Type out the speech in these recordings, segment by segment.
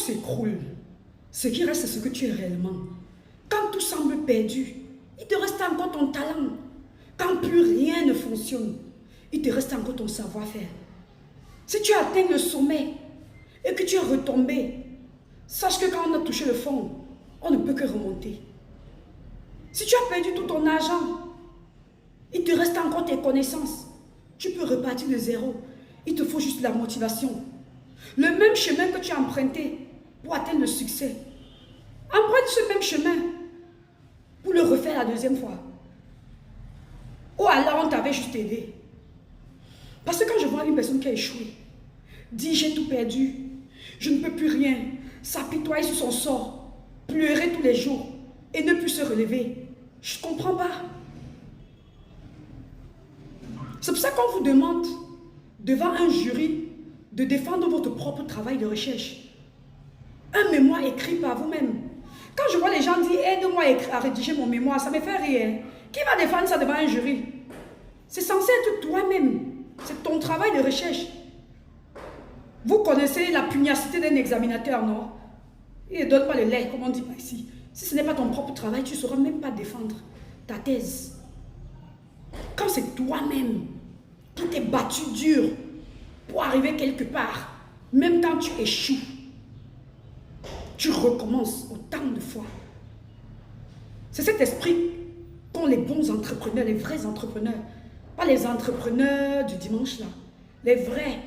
s'écroule, ce qui reste, c'est ce que tu es réellement. Quand tout semble perdu, il te reste encore ton talent. Quand plus rien ne fonctionne, il te reste encore ton savoir-faire. Si tu atteins le sommet et que tu es retombé, sache que quand on a touché le fond, on ne peut que remonter. Si tu as perdu tout ton argent, il te reste encore tes connaissances. Tu peux repartir de zéro. Il te faut juste la motivation. Le même chemin que tu as emprunté pour atteindre le succès. Emprunte ce même chemin pour le refaire la deuxième fois. Ou alors on t'avait juste aidé. Parce que quand je vois une personne qui a échoué, dit j'ai tout perdu, je ne peux plus rien, s'apitoyer sur son sort, pleurer tous les jours et ne plus se relever, je ne comprends pas. C'est pour ça qu'on vous demande, devant un jury, de défendre votre propre travail de recherche. Un mémoire écrit par vous-même. Quand je vois les gens dire, aide-moi à rédiger mon mémoire, ça me fait rire. Qui va défendre ça devant un jury? C'est censé être toi-même. C'est ton travail de recherche. Vous connaissez la pugnacité d'un examinateur, non? Il ne donne pas le lait, comme on dit pas ici. Si ce n'est pas ton propre travail, tu ne sauras même pas défendre ta thèse. Quand c'est toi-même qui t'es battu dur pour arriver quelque part, même quand tu échoues, tu recommences autant de fois. C'est cet esprit qu'ont les bons entrepreneurs, les vrais entrepreneurs. Pas les entrepreneurs du dimanche là. Les vrais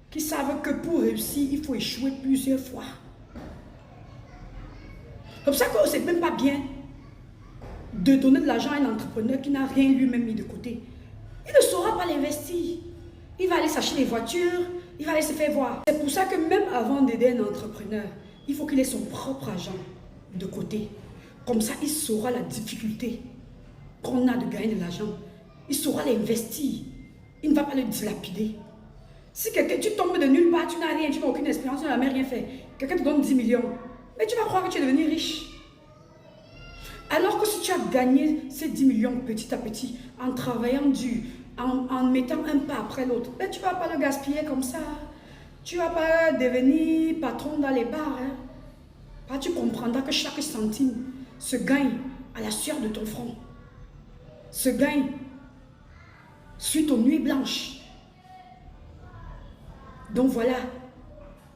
qui savent que pour réussir, il faut échouer plusieurs fois. C'est pour ça que c'est même pas bien de donner de l'argent à un entrepreneur qui n'a rien lui-même mis de côté. Il ne saura pas l'investir. Il va aller s'acheter des voitures, il va aller se faire voir. C'est pour ça que même avant d'aider un entrepreneur, il faut qu'il ait son propre argent de côté. Comme ça, il saura la difficulté qu'on a de gagner de l'argent. Il saura l'investir. Il ne va pas le dilapider. Si quelqu'un, tu tombes de nulle part, tu n'as rien, tu n'as aucune expérience, tu n'as jamais rien fait. Quelqu'un te donne 10 millions. Mais tu vas croire que tu es devenu riche. Alors que si tu as gagné ces 10 millions petit à petit, en travaillant dur, en mettant un pas après l'autre, ben tu ne vas pas le gaspiller comme ça. Tu ne vas pas devenir patron dans les bars. Hein. Tu comprendras que chaque centime se gagne à la sueur de ton front. Se gagne suite aux nuits blanches. Donc voilà.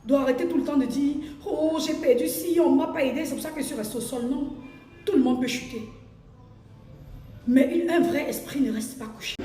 Dois arrêter tout le temps de dire « Oh, j'ai perdu si, on ne m'a pas aidé, c'est pour ça que je suis resté au sol. » Non, tout le monde peut chuter. Mais un vrai esprit ne reste pas couché.